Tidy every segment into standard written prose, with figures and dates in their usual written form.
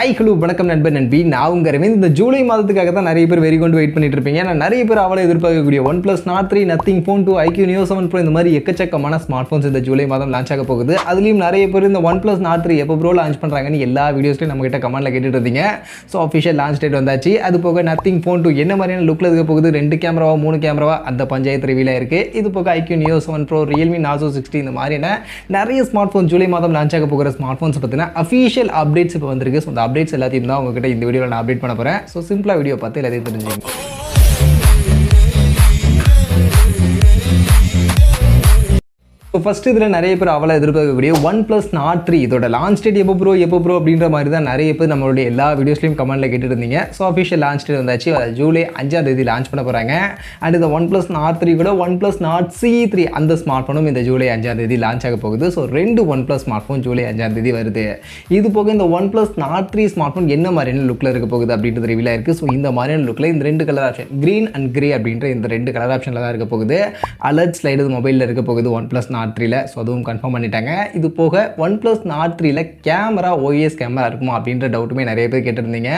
IQoo வணக்கம் நண்பர் நண்பி நான் உங்க ரவீந்த். இந்த ஜூலை மாதத்துக்காக தான் நிறைய பேர் வெறி கொண்டு வெயிட் பண்ணிட்டு இருப்பீங்க. ஏன்னா நிறைய பேர் அவளை எதிர்பார்க்கக்கூடிய OnePlus Nord 3, Nothing Phone 2, IQoo Neo 7 Pro இந்த மாதிரி எக்கச்சக்கமான ஸ்மார்ட் ஃபோன்ஸ் இந்த ஜூலை மாதம் லான்ச் ஆக போகுது. அதுலேயும் நிறைய பேர் இந்த OnePlus Nord 3 எப்போ ப்ரோ லான்ச் பண்ணுறாங்கன்னு எல்லா வீடியோஸ்லையும் நம்ம கிட்ட கமெண்ட்ல கேட்டுட்டு இருந்தீங்க. ஸோ அஃபிஷியல் லான்ச் டேட் வந்தாச்சு. அது போக Nothing Phone 2 என்ன மாதிரியான லுக்கில் இருக்க போகுது, 2 கேமராவா 3 கேமராவா அந்த பஞ்சாயத்து ரிவீலாக இருக்குது. இது போக IQoo Neo 7 Pro, Realme Narzo 60 இந்த மாதிரியான நிறைய ஸ்மார்ட் ஃபோன் ஜூலை மாதம் லான்ச் ஆக போகிற ஸ்மார்ட் ஃபோன்ஸ் பார்த்தீங்கன்னா அஃபிஷியல் அப்டேட்ஸ் இப்போ வந்திருக்கு. ஸோ அந்த அப்டேட்ஸ் எல்லாத்தையும் தான் உங்ககிட்ட இந்த வீடியோவில் நான் அப்டேட் பண்ண போகிறேன். ஸோ சிம்பிளாக வீடியோ பார்த்து எல்லாத்தையும் தெரிஞ்சுக்கோங்க. ஸோ ஃபஸ்ட்டு இதில் நிறைய பேர் அவளை எதிர்பார்க்கக்கூடிய OnePlus Nord 3 இதோட லான்ச் டேட் எப்போ ப்ரோ அப்படின்ற மாதிரி தான் நிறைய பேர் நம்மளுடைய எல்லா வீடியோஸ்லையும் கமெண்ட்டில் கேட்டுட்டு இருந்தீங்க. ஸோ அஃபிஷியல் லான்ச் டேட் வந்தாச்சு. ஜூலை 5ஆம் தேதி லான்ச் பண்ண போகிறாங்க. அண்ட் இந்த OnePlus Nord 3 கூட OnePlus Nord CE3 அந்த ஸ்மார்ட் ஃபோனும் இந்த ஜூலை 5ஆம் தேதி லான்ச் ஆக போகுது. So 2 OnePlus smart phone July 5ஆம் தேதி வருது. இது போக இந்த OnePlus Nord 3 ஸ்மார்ட் ஃபோன் என்ன மாதிரியான லுக்கில் இருக்க போகுது அப்படின்றது ரிவீலாக இருக்குது. ஸோ இந்த மாதிரியான லுக்கில் இந்த 2 colour option, green and grey அப்படின்ற இந்த 2 கலர் ஆப்ஷனில் தான் இருக்க போகுது. அலர்ட் ஸ்லைடு மொபைலில் இருக்க போகுது OnePlus Nord 3ல. ஸோ அதுவும் கன்ஃபார்ம் பண்ணிட்டாங்க. இது போக OnePlus Nord 3ல கேமரா OIS கேமரா இருக்குமா அப்படின்ற டவுட்டுமே நிறைய பேர் கேட்டிருந்தீங்க.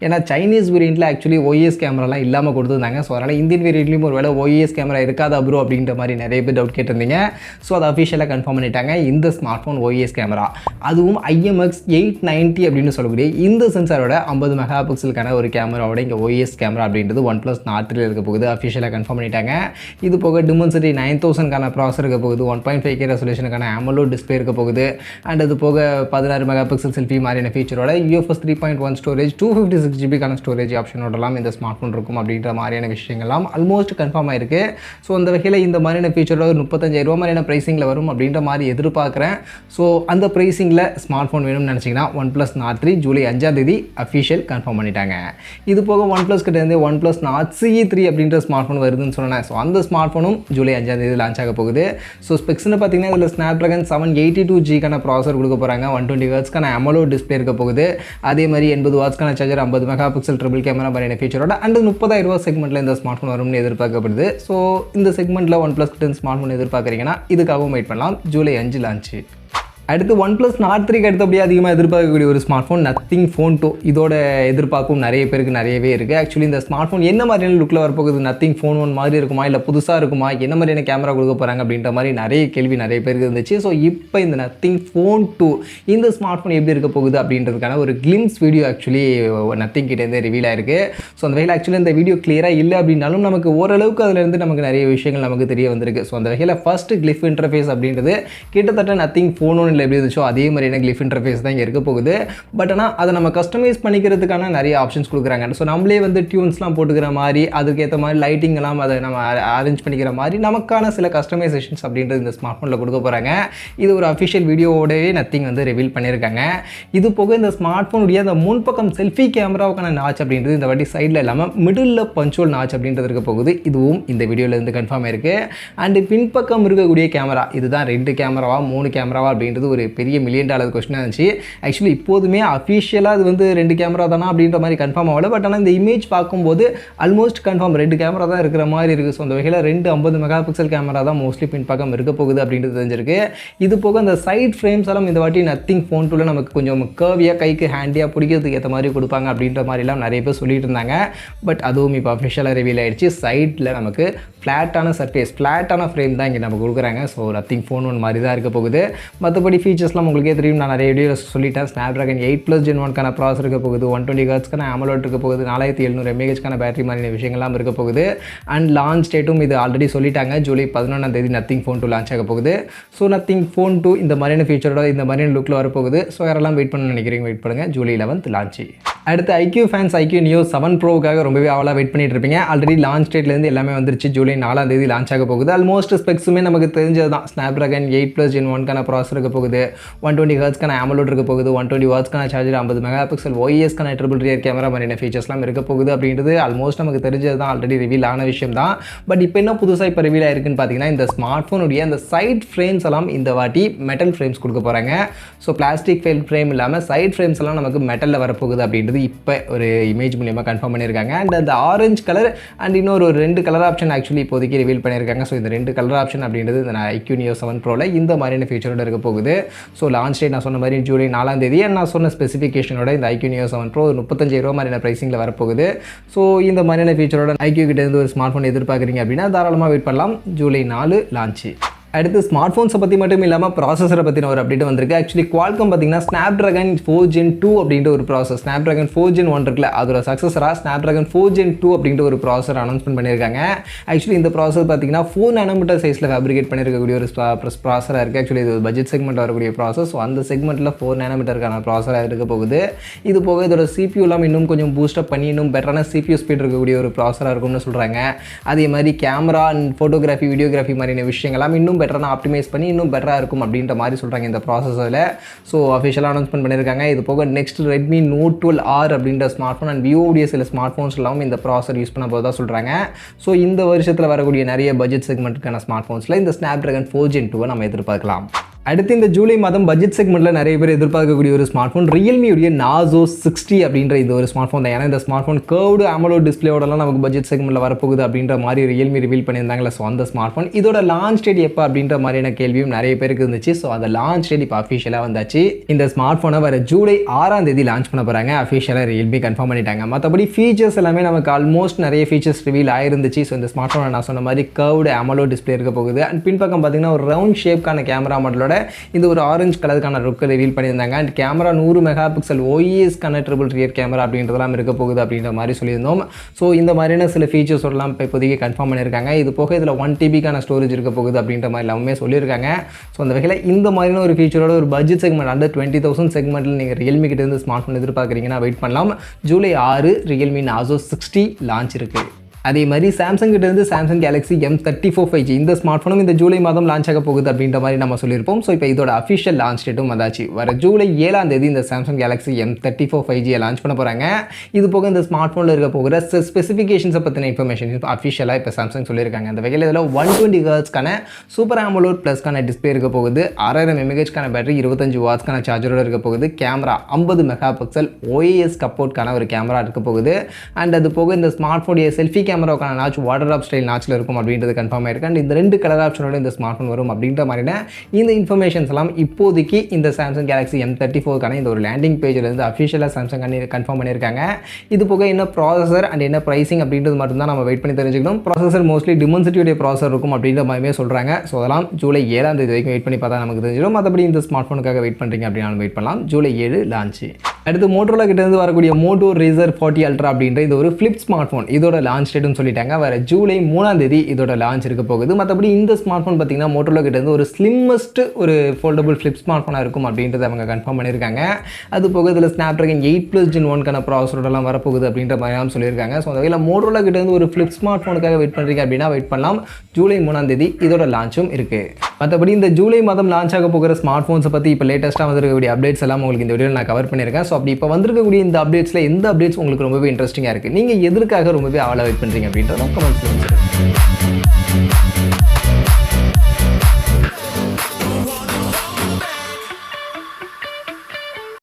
ஏன்னா சைனீஸ் வேரியண்ட்டில் ஆக்சுவலி OIS கேமராலாம் இல்லாமல் கொடுத்துருந்தாங்க. ஸோ அதனால் இந்தியன் வேரியண்ட்லையும் ஒரு வேளை OIS கேமரா இருக்காதா ப்ரோ அப்படின்ற மாதிரி நிறைய பேர் டவுட் கேட்டிருந்தீங்க. ஸோ அதை அஃபிஷியலாக கன்ஃபார்ம் பண்ணிட்டாங்க. இந்த ஸ்மார்ட் ஃபோன் OIS கேமரா, அதுவும் IMX 890 அப்படின்னு சொல்லக்கூடிய இந்த சென்சாரோட 50 மெகா பிக்சலுக்கான ஒரு கேமராவோட இங்கே OIS கேமரா அப்படின்றது OnePlus Nord 3ல இருக்க போகுது. அஃபிஷியலாக கன்ஃபார்ம் பண்ணிட்டாங்க. இது போக Dimensity 9000க்கான ப்ராசர் இருக்க போகுது. 1.5K ரெசல்யூஷனுக்கான AMOLED டிஸ்பிளே இருக்க போகுது. அண்ட் அது போக 16 மெகா பிக்சல் செல்ஃபி மாதிரியான ஃபீச்சரோட UFS 3.1 ஸ்டோரேஜ், 256GB ஸ்டோரேஜ் ஆப்ஷனோடலாம் இந்த ஸ்மார்ட் ஃபோன் இருக்கும் அப்படின்ற மாதிரியான விஷயங்கள்லாம் ஆல்மோஸ்ட் கன்ஃபார்ம் ஆயிருக்கு. ஸோ அந்த வகையில் இந்த மாதிரியான ஃபீச்சரோட ஒரு 35,000 மாதிரியான ப்ரைஸிங்கில் வரும் அப்படின்ற மாதிரி எதிர்பார்க்குறேன். ஸோ அந்த ப்ரைஸிங்கில் ஸ்மார்ட் ஃபோன் வேணும்னு நினச்சிங்கன்னா OnePlus Nord 3 ஜூலை 5ஆம் தேதி அஃபிஷியல் கன்ஃபார்ம் பண்ணிட்டாங்க. இது போக OnePlus கிட்ட இருந்து OnePlus Nord CE3 அப்படின்ற ஸ்மார்ட் ஃபோன் வருதுன்னு சொன்னேன். ஸோ அந்த ஸ்மார்ட் ஃபோனும் ஜூலை 5ஆம் தேதி லான்ச் ஆக போகுது. ஸோ ஸ்பெக்ஸ்னு பார்த்தீங்கன்னா இதில் Snapdragon 782Gக்கான ப்ராசர் கொடுக்க போகிறாங்க. 120Hzக்கான AMOLED டிஸ்பிளே இருக்க போகுது. அதே மாதிரி 80 வாட்ஸ்க்கான charger, 50 mega pixel triple camera மாதிரியான ஃபீச்சரோட அண்ட் 30,000 செக்மெண்ட்டில் இந்த ஸ்மார்ட் ஃபோன் வரும்னு எதிர்பார்க்கப்படுது. ஸோ இந்த செக்மெண்ட்டில் OnePlus கிட்ட ஸ்மார்ட் ஃபோன் எதிர்பார்க்குறீங்கன்னா இதுக்காகவும் வெயிட் பண்ணலாம். ஜூலை 5 லான்ச்சு. அடுத்து OnePlus Nord 3க்கு அடுத்தபடியாக அதிகமாக எதிர்பார்க்கக்கூடிய ஒரு ஸ்மார்ட் ஃபோன் Nothing Phone 2. இதோட எதிர்பார்ப்பும் நிறைய பேருக்கு நிறையவே இருக்குது. ஆக்சுவலி இந்த ஸ்மார்ட் ஃபோன் என்ன மாதிரியான லுக்கில் வரப்போகுது, Nothing Phone 1 மாதிரி இருக்குமா இல்லை புதுசாக இருக்குமா, என்ன மாதிரியான கேமரா கொடுக்க போகிறாங்க அப்படின்ற மாதிரி நிறைய கேள்வி நிறைய பேருக்கு இருந்துச்சு. ஸோ இப்போ இந்த Nothing Phone 2 இந்த ஸ்மார்ட் ஃபோன் எப்படி இருக்க போகுது அப்படின்றதுக்கான ஒரு கிளிம்ஸ் வீடியோ ஆக்சுவலி Nothing கிட்டேருந்து ரிவீல் ஆயிருக்கு. ஸோ அந்த வகையில் ஆக்சுவலி இந்த வீடியோ கிளியராக இல்லை அப்படின்னாலும் நமக்கு ஓரளவுக்கு அதிலேருந்து நமக்கு நிறைய விஷயங்கள் நமக்கு தெரிய வந்திருக்கு. ஸோ அந்த வகையில் ஃபர்ஸ்ட் கிளிஃப் இன்டர்ஃபேஸ் அப்படின்றது கிட்டத்தட்ட Nothing Phone 1 எப்படி இருந்துச்சோ அதே மாதிரியான கிளிஃப் இன்டர்ஃபேஸ் தான் இங்கே இருக்க போகுது. பட் ஆனால் அதை நம்ம கஸ்டமைஸ் பண்ணிக்கிறதுக்கான நிறைய ஆப்ஷன்ஸ் கொடுக்குறாங்க. ஸோ நம்மளே வந்து டியூன்ஸ்லாம் போட்டுக்கிற மாதிரி, அதுக்கேற்ற மாதிரி லைட்டிங்லாம் அதை நம்ம அரேஞ்ச் பண்ணிக்கிற மாதிரி நமக்கான சில கஸ்டமைசேஷன்ஸ் அப்படின்றது இந்த ஸ்மார்ட் ஃபோனில் கொடுக்க போகிறாங்க. இது ஒரு அஃபிஷியல் வீடியோவோடவே Nothing வந்து ரிவீல் பண்ணியிருக்காங்க. இது போக இந்த ஸ்மார்ட் ஃபோனுடைய அந்த முன்பக்கம் செல்ஃபி கேமராவுக்கான நாச் அப்படின்றது இந்த வாட்டி சைடில் இல்லாமல் மிடில் பஞ்சோல் நாச் அப்படின்றது இருக்க போகுது. இதுவும் இந்த வீடியோவிலேருந்து கன்ஃபார்ம் ஆயிருக்கு. அண்டு பின்பக்கம் இருக்கக்கூடிய கேமரா, இதுதான் 2 கேமராவா 3 கேமராவா அப்படின்றது ஒரு பெரிய $1 மில்லியன் கொஸ்டினாக இருந்துச்சு. ஆக்சுவலி இப்போதுமே அஃபிஷியலாக அது வந்து 2 கேமரா தானா அப்படின்ற மாதிரி கன்ஃபார்ம் ஆகல. பட் ஆனால் இந்த இமேஜ் பார்க்கும்போது ஆல்மோஸ்ட் கன்ஃபார்ம் 2 கேமரா தான் இருக்கிற மாதிரி இருக்குது. ஸோ அந்த வகையில் 2 50 மெகா பிக்சல் கேமரா தான் மோஸ்ட்லி பின்பக்கம் இருக்க போகுது அப்படின்றது தெரிஞ்சிருக்கு. இது போக அந்த சைட் ஃப்ரேம்ஸ் எல்லாம் இந்த வாட்டி Nothing Phone 2ல நமக்கு கொஞ்சம் கர்வியாக கைக்கு ஹேண்டியாக பிடிக்கிறதுக்கு ஏற்ற மாதிரி கொடுப்பாங்க அப்படின்ற மாதிரிலாம் நிறைய பேர் சொல்லிட்டு இருந்தாங்க. பட் அதுவும் இப்போ அஃபிஷியலாக ரிவீல் ஆகிடுச்சு. சைட்டில் நமக்கு ஃப்ளாட்டான சர்ஃபேஸ், ஃப்ளாட்டான ஃப்ரேம் தான் இங்கே நம்ம கொடுக்குறாங்க. ஸோ Nothing Phone 1 மாதிரி தான் இருக்க போகுது. மற்றபடி ஃபீச்சர்ஸ்லாம் உங்களுக்கே தெரியும், நான் நிறைய வீடியோஸ் சொல்லிட்டேன். Snapdragon 8+ Gen 1க்கான ப்ராசர் இருக்க போகுது. 120Hzக்கான AMOLED இருக்க போகுது. 4700 mAhக்கான பேட்டரி மாதிரியான விஷயங்கள்லாம் இருக்க போகுது. அண்ட் லான்ச் டேட்டும் இது ஆல்ரெடி சொல்லிட்டாங்க. ஜூலை 11ஆம் தேதி Nothing Phone 2 லான்ச் ஆக போகுது. ஸோ Nothing Phone 2 இந்த மாதிரியான ஃபீச்சரோட இந்த மாதிரியான லுக்கில் வரப்போகுது. ஸோ யாரெல்லாம் வெயிட் பண்ண நினைக்கிறீங்க வெயிட் பண்ணுங்கள். ஜூலை 11 லான்ச்சு. அடுத்து IQoo ஃபேன்ஸ் IQoo Neo 7 Proக்காக ரொம்பவே அவளாக வெயிட் பண்ணிட்டு இருப்பீங்க. ஆல்ரெடி லான்ச் டேட்லேருந்து எல்லாமே வந்துருச்சு. ஜூலை 4ஆம் தேதி லான்ச் ஆக போகுது. ஆல்மோஸ்ட் ஸ்பெக்ஸுமே நமக்கு தெரிஞ்சது தான். Snapdragon 8+ Gen 1க்கான ப்ராசர் இருக்க போகுது. 120Hzக்கான AMOLED இருக்க போகுது. 120 வாட்ஸ்க்கான சார்ஜர், 50 மெகா பிக்சல் OISக்கான ட்ரிபிள் ரியர் கேமரா மாதிரியான ஃபீச்சர்ஸ்லாம் இருக்க போகுது அப்படின்றது ஆல்மோஸ்ட் நமக்கு தெரிஞ்சது தான். ஆல்ரெடி ரிவீல் ஆன விஷயம் தான். பட் இப்போ என்ன புதுசாக இப்போ ரிவீல் ஆயிருக்குன்னு பார்த்தீங்கன்னா இந்த ஸ்மார்ட் ஃபோனுடைய அந்த சைட் ஃப்ரேம்ஸ் எல்லாம் இந்த வாட்டி மெட்டல் ஃப்ரேம்ஸ் கொடுக்க போகிறாங்க. ஸோ பிளாஸ்டிக் ஃப்ரேம் இல்லாமல் சைட் ஃப்ரேம்ஸ் எல்லாம் நமக்கு மெட்டலில் வரப்போகுது அப்படின்றது அப்படின்றது இப்போ ஒரு இமேஜ் மூலியமாக கன்ஃபார்ம் பண்ணியிருக்காங்க. அண்ட் அந்த ஆரஞ்சு கலர் அண்ட் இன்னொரு ஒரு 2 கலர் ஆப்ஷன் ஆக்சுவலி இப்போதைக்கு ரிவீல் பண்ணியிருக்காங்க. ஸோ இந்த 2 கலர் ஆப்ஷன் அப்படின்றது இந்த IQoo Neo 7 Proல இந்த மாதிரியான ஃபீச்சரோட இருக்க போகுது. ஸோ லான்ச் டேட் நான் சொன்ன மாதிரி ஜூலை 4ஆம் தேதி. நான் சொன்ன ஸ்பெசிஃபிகேஷனோட இந்த IQoo Neo 7 Pro 35,000 மாதிரியான ப்ரைஸிங்கில் வரப்போகுது. ஸோ இந்த மாதிரியான ஃபீச்சரோட IQoo கிட்ட இருந்து ஒரு ஸ்மார்ட் ஃபோன் எதிர்பார்க்குறீங்க அப்படின்னா தாராளமாக வெயிட் பண்ணலாம். ஜூலை 4 லான்ச்சு. அடுத்து ஸ்மார்ட் ஃபோன்ஸை பற்றி மட்டும் இல்லாமல் ப்ராசஸரை பற்றின ஒரு அப்டேட் வந்திருக்கு. ஆக்சுவலி Qualcomm பார்த்தீங்கன்னா Snapdragon 4 Gen 2 அப்படின்ற ஒரு ப்ராசஸ், Snapdragon 4 Gen 1 இருக்குல்ல அதோட சக்ஸஸராக Snapdragon 4 Gen 2 அப்படின்ற ஒரு ப்ராசஸர் அனௌன்ஸ்மெண்ட் பண்ணியிருக்காங்க. ஆக்சுவலி இந்த ப்ராசஸ் பார்த்தீங்கன்னா 4 nanometer சைஸில் ஃபேப்ரிகேட் பண்ணியிருக்கக்கூடிய ஒரு ப்ராசஸராக இருக்குது. ஆக்சுவலி இது பட்ஜெட் செக்மெண்ட் வரக்கூடிய ப்ராசஸ். ஸோ அந்த செக்மெண்ட்டில் 4 nanometerக்கான ப்ராசஸராக இருக்க போகுது. இது போக இதோட CPU எல்லாம் இன்னும் கொஞ்சம் பூஸ்டப் பண்ணி இன்னும் பெட்டரான CPU ஸ்பீட் இருக்கக்கூடிய ஒரு ப்ராசஸராக இருக்கும்னு சொல்கிறாங்க. அதே மாதிரி கேமரா அண்ட் ஃபோட்டோகிராஃபி வீடியோகிராஃபி மாதிரியான விஷயங்கள்லாம் இன்னும் பெட்டரான ஆப்டிமைஸ் பண்ணி இன்னும் பெட்டராக இருக்கும் அப்படின்ற மாதிரி சொல்கிறாங்க இந்த ப்ராசஸில். ஸோ அஃபிஷியலாக அனௌன்ஸ்மெண்ட் பண்ணியிருக்காங்க. இது போக நெக்ஸ்ட் Redmi Note 12R அப்படின்ற ஸ்மார்ட் ஃபோன் அண்ட் விவோடைய சில ஸ்மார்ட் ஃபோன்ஸ் எல்லாமே இந்த ப்ராசஸர் யூஸ் பண்ண போதாக சொல்கிறாங்க. ஸோ இந்த வருஷத்தில் வரக்கூடிய நிறைய பட்ஜெட் செக்மெண்ட்டுக்கான ஸ்மார்ட் ஃபோன்ஸில் இந்த Snapdragon 4 Gen 2 நம்ம எதிர்பார்க்கலாம். அடுத்து இந்த ஜூலை மாதம் பட்ஜெட் செக்மெண்ட்டில் நிறைய பேர் எதிர்பார்க்கக்கூடிய ஒரு ஸ்மார்ட் ஃபோன் ரியல்மியுடைய Narzo 60 அப்படின்ற இந்த ஒரு ஸ்மார்ட் ஃபோன் தான். ஏன்னா இந்த ஸ்மார்ட் ஃபோன் கர்வ்டு AMOLED டிஸ்பிளேயோடலாம் நமக்கு பட்ஜெட் செக்மெண்ட்டில் வரப்போகுது அப்படின்ற மாதிரி ரியல்மி ரிவீல் பண்ணியிருந்தாங்களே. ஸோ அந்த ஸ்மார்ட் ஃபோன் இதோட லான்ச் டேட் எப்போ அப்படின்ற மாதிரியான கேள்வியும் நிறைய பேருக்கு இருந்துச்சு. ஸோ அந்த லான்ச் டேட் இப்போ அஃபிஷியலாக வந்தாச்சு. இந்த ஸ்மார்ட் ஃபோனை வர ஜூலை 6ஆம் தேதி லான்ச் பண்ண போகிறாங்க. அஃபிஷியலாக ரியல்மி கன்ஃபார்ம் பண்ணிட்டாங்க. மற்றபடி ஃபீச்சர்ஸ் எல்லாமே நமக்கு ஆல்மோஸ்ட் நிறைய ஃபீச்சர்ஸ் ரிவீல் ஆயிருந்துச்சு. ஸோ இந்த ஸ்மார்ட் ஃபோனை நான் சொன்ன மாதிரி கர்வ்டு AMOLED டிஸ்பிளே இருக்க போகுது. அண்ட் பின்பக்கம் பார்த்தீங்கன்னா ஒரு ரவுண்ட் ஷேப்கான கேமரா மாடலோட இந்த ஒரு ஆரஞ்சு கலருக்கான லுக்கை ரிவீல் பண்ணியிருந்தாங்க. அண்ட் கேமரா 100 மெகா பிக்சல் OIS-க்கான ட்ரிபிள் ரியர் கேமரா அப்படின்றதெல்லாம் இருக்க போகுது அப்படின்ற மாதிரி சொல்லியிருந்தோம். ஸோ இந்த மாதிரியான சில ஃபீச்சர்ஸோடலாம் இப்போ இப்போதைக்கு கன்ஃபார்ம் பண்ணியிருக்காங்க. இது போக இதில் 1 TBக்கான ஸ்டோரேஜ் இருக்க போகுது அப்படின்ற மாதிரி எல்லாமே சொல்லியிருக்காங்க. ஸோ அந்த வகையில் இந்த மாதிரியான ஒரு ஃபீச்சரோட ஒரு பட்ஜெட் செக்மெண்ட் அண்டர் 20,000 செக்மெண்ட்டில் நீங்கள் ரியல்மி கிட்ட இருந்து ஸ்மார்ட் ஃபோன் எதிர்பார்க்குறீங்கன்னா வெயிட் பண்ணலாம். ஜூலை 6 ரியல்மி Narzo 60 லான்ச் இருக்குது. அதே மாதிரி சாம்சங் கிட்ட இருந்து சாம்சங் கேலக்ஸி M34 5G இந்த ஸ்மார்ட் ஃபோனும் இந்த ஜூலை மாதம் லான்ச் ஆக போகுது அப்படின்ற மாதிரி நம்ம சொல்லியிருப்போம். ஸோ இப்போ இதோட அஃபிஷியல் லான்ச் டேட்டும் வந்தாச்சு. வர ஜூலை 7ஆம் தேதி இந்த Samsung Galaxy M34 5G launch பண்ண போகிறாங்க. இது போக இந்த ஸ்மார்ட் ஃபோனில் இருக்க போகிற ஸ்பெசிஃபிகேஷன்ஸை பற்றின இன்ஃபர்மேஷன் அஃபிஷியலாக இப்போ சாம்சங் சொல்லியிருக்காங்க. அந்த வகையில் இதில் 120 Hzக்கான சூப்பர் AMOLED ப்ளஸ்க்கான டிஸ்பிளே இருக்க போகுது. 6000 mAhக்கான பேட்டரி, 25 வாட்ஸ்க்கான சார்ஜரோட இருக்க போகுது. கேமரா 50 மெகா பிக்சல் OIS சப்போர்ட்கான ஒரு கேமரா இருக்க போகுது. அண்ட் அது போக இந்த ஸ்மார்ட் ஃபோனுடைய செல்ஃபி கேமராவுக்கான நாச் வாட்டர் ஆப் ஸ்டைல் நாச்சில் இருக்கும் அப்படின்றது கன்ஃபார்ம் ஆயிருக்கு. அண்ட் இந்த 2 கலர் ஆப்ஷனோட இந்த ஸ்மார்ட் ஃபோன் வரும் அப்படின்ற மாதிரியான இந்த இன்ஃபர்மேஷன்ஸ் எல்லாம் இப்போதைக்கு இந்த சாம்சங் கேலக்ஸி M34க்கான இந்த ஒரு லேண்டிங் பேஜில் இருந்து அஃபிஷியலாக சாம்சங் கன்ஃபார்ம் பண்ணியிருக்காங்க. இது போக என்ன ப்ராசஸர் அண்ட் என்ன ப்ரைசிங் அப்படின்றது மட்டும்தான் நம்ம வெயிட் பண்ணி தெரிஞ்சுக்கணும். ப்ராசஸர் மோஸ்ட்லி டிமென்சிட்டியோடைய ப்ராசஸர் இருக்கும் அப்படின்ற மாதிரியே சொல்கிறாங்க. ஸோ அதெல்லாம் ஜூலை 7ஆம் தேதி வரைக்கும் வெயிட் பண்ணி பார்த்தா நமக்கு தெரிஞ்சிடும். மற்றபடி இந்த ஸ்மார்ட் ஃபோனுக்காக வெயிட் பண்ணுறீங்க அப்படின்னாலும் வெயிட் பண்ணலாம். ஜூலை 7 லான்ச்சு. அடுத்து Motorola கிட்ட இருந்து வரக்கூடிய Moto Razr 40 Ultra அப்படின்ற இது ஒரு ஃபிளிப் ஸ்மார்ட் ஃபோன். இதோட லான்ச் டேட்னு சொல்லிட்டாங்க. வர ஜூலை 3ஆம் தேதி இதோட லான்ச் இருக்க போகுது. மற்றபடி இந்த ஸ்மார்ட் ஃபோன் பார்த்தீங்கன்னா Motorola கிட்ட இருந்து ஒரு ஸ்லிம்மஸ்ட் ஒரு ஃபோல்டபுள் ஃபிளிப் ஸ்மார்ட் ஃபோனாக இருக்கும் அப்படின்றத அவங்க கன்ஃபார்ம் பண்ணியிருக்காங்க. அது போக இதில் Snapdragon 8+ Gen 1க்கான ப்ராசஸரோடலாம் வரப்போகுது அப்படின்ற மாதிரி சொல்லியிருக்காங்க. ஸோ அந்த வகையில் Motorola கிட்ட இருந்து ஒரு ஃபிளிப் ஸ்மார்ட் ஃபோனுக்காக வெயிட் பண்ணுறீங்க அப்படின்னா வெயிட் பண்ணலாம். ஜூலை 3ஆம் தேதி இதோட லான்ச்சும் இருக்குது. மற்றபடி இந்த ஜூலை மாதம் லான்ச் ஆக போகிற ஸ்மார்ட் ஃபோன்ஸை பற்றி இப்போ லேட்டஸ்ட்டாக வந்திருக்கக்கூடிய அப்டேட்ஸ் எல்லாம் உங்களுக்கு இந்த வீடியோவில் நான் கவர் பண்ணியிருக்கேன். ஸோ அப்படி இப்போ வந்திருக்கக்கூடிய இந்த அப்டேட்ஸில் எந்த அப்டேட்ஸ் உங்களுக்கு ரொம்பவே இன்ட்ரெஸ்டிங்காக இருக்குது, நீங்கள் எதற்காக ரொம்பவே ஆவலாக வெயிட் பண்ணுறீங்க அப்படின்றத கமெண்ட்ஸ் பண்ணுங்கள்.